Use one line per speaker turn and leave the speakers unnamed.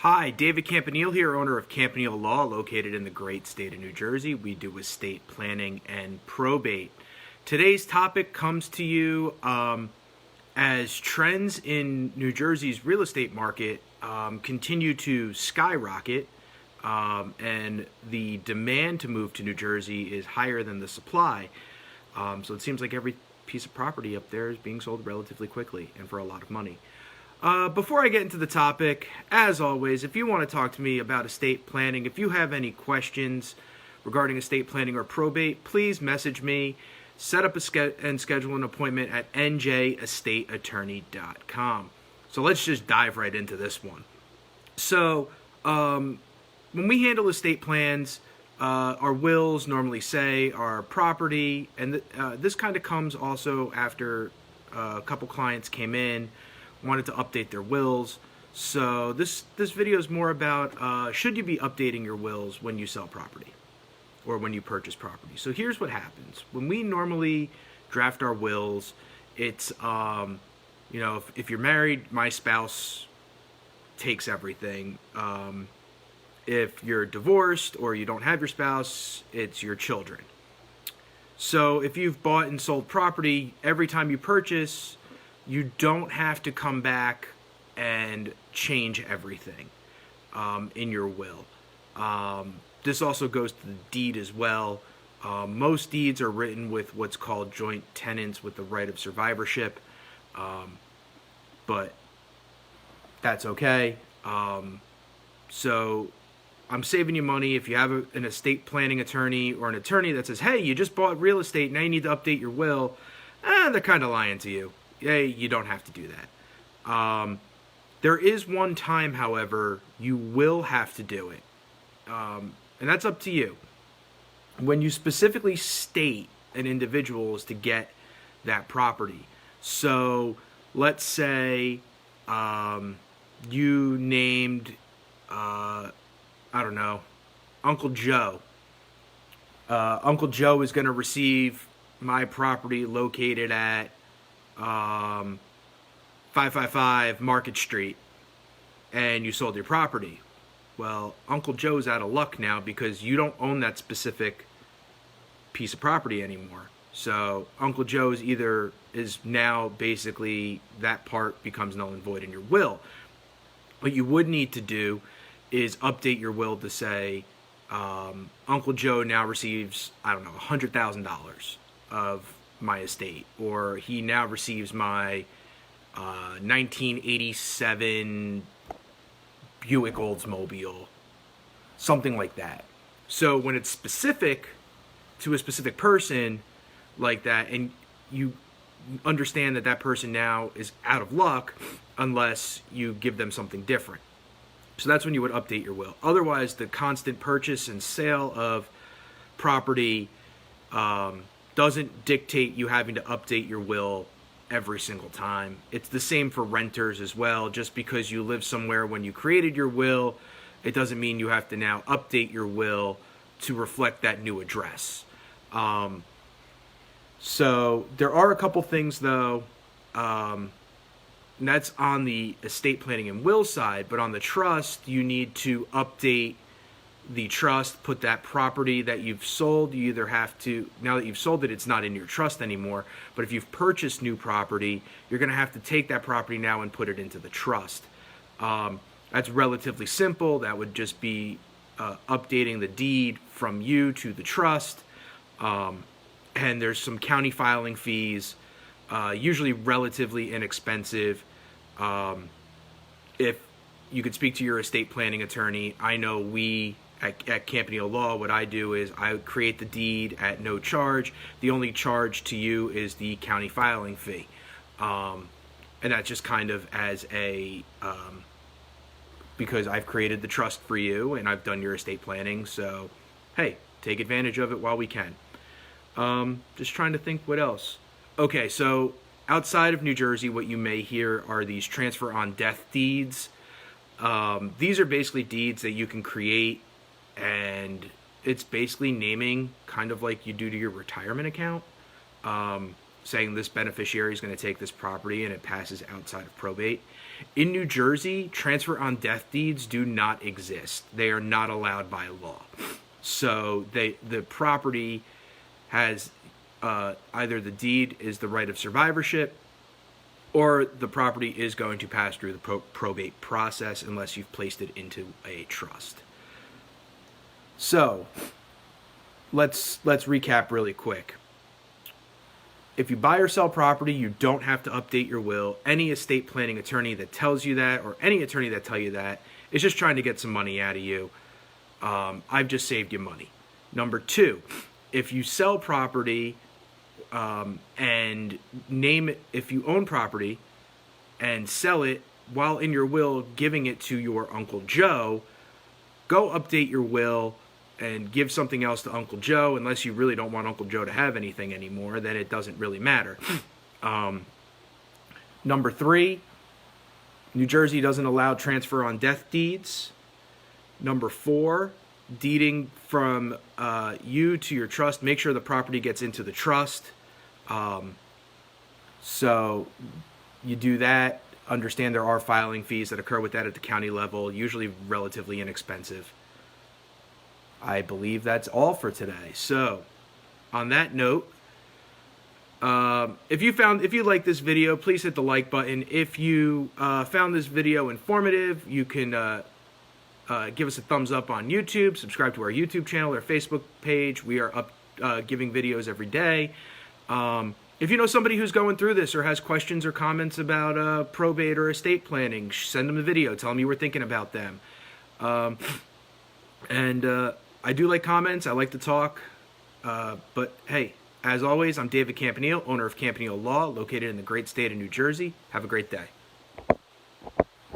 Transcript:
Hi, David Campanile here, owner of Campanile Law, located in the great state of New Jersey. We do estate planning and probate. Today's topic comes to you as trends in New Jersey's real estate market continue to skyrocket, and the demand to move to New Jersey is higher than the supply. So it seems like every piece of property up there is being sold relatively quickly and for a lot of money. Before I get into the topic, as always, if you want to talk to me about estate planning, if you have any questions regarding estate planning or probate, please message me. Set up and schedule an appointment at njestateattorney.com. So let's just dive right into this one. So when we handle estate plans, our wills normally say our property, and this kind of comes also after a couple clients came in, wanted to update their wills. So this video is more about should you be updating your wills when you sell property or when you purchase property. So here's what happens. When we normally draft our wills, it's if you're married, my spouse takes everything. If you're divorced or you don't have your spouse, it's your children. So if you've bought and sold property, every time you purchase, you don't have to come back and change everything in your will. This also goes to the deed as well. Most deeds are written with what's called joint tenants with the right of survivorship, but that's okay. So I'm saving you money. If you have an estate planning attorney or an attorney that says, hey, you just bought real estate, now you need to update your will, they're kind of lying to you. You don't have to do that. There is one time, however, you will have to do it. And that's up to you. When you specifically state an individual is to get that property. So let's say you named, Uncle Joe. Uncle Joe is going to receive my property located at 555 Market Street, and you sold your property. Well, Uncle Joe's out of luck now because you don't own that specific piece of property anymore. So Uncle Joe's is now basically, that part becomes null and void in your will. What you would need to do is update your will to say Uncle Joe now receives, $100,000 of my estate, or he now receives my 1987 Buick Oldsmobile, something like that. So when it's specific to a specific person like that, and you understand that that person now is out of luck unless you give them something different. So that's when you would update your will. Otherwise, the constant purchase and sale of property doesn't dictate you having to update your will every single time. It's the same for renters as well. Just because you live somewhere when you created your will, it doesn't mean you have to now update your will to reflect that new address. So there are a couple things though, and that's on the estate planning and will side, but on the trust, you need to update the trust, put that property that you've sold. You either have to, now that you've sold it, it's not in your trust anymore, but if you've purchased new property, you're going to have to take that property now and put it into the trust. That's relatively simple. That would just be updating the deed from you to the trust, and there's some county filing fees, usually relatively inexpensive. If you could speak to your estate planning attorney, I know we at Campanile Law, what I do is I create the deed at no charge. The only charge to you is the county filing fee. And that's just kind of as a, because I've created the trust for you and I've done your estate planning. So, hey, take advantage of it while we can. Just trying to think what else. Okay, so outside of New Jersey, what you may hear are these transfer on death deeds. These are basically deeds that you can create, and it's basically naming, kind of like you do to your retirement account, saying this beneficiary is going to take this property and it passes outside of probate. In New Jersey, transfer on death deeds do not exist. They are not allowed by law. So the property has either the deed is the right of survivorship, or the property is going to pass through the probate process unless you've placed it into a trust. So let's recap really quick. If you buy or sell property, you don't have to update your will. Any estate planning attorney that tells you that, or any attorney that tell you that, is just trying to get some money out of you. I've just saved you money. Number two, if you sell property and name it, if you own property and sell it while in your will giving it to your Uncle Joe, go update your will and give something else to Uncle Joe. Unless you really don't want Uncle Joe to have anything anymore, then it doesn't really matter. Number three, New Jersey doesn't allow transfer on death deeds. Number four, deeding from you to your trust. Make sure the property gets into the trust. So you do that. Understand there are filing fees that occur with that at the county level, usually relatively inexpensive. I believe that's all for today. So, on that note, if you like this video, please hit the like button. If you found this video informative, you can give us a thumbs up on YouTube, subscribe to our YouTube channel, our Facebook page. We are up giving videos every day. If you know somebody who's going through this or has questions or comments about probate or estate planning, send them a video. Tell them you were thinking about them. I do like comments. I like to talk. But hey, as always, I'm David Campanile, owner of Campanile Law, located in the great state of New Jersey. Have a great day.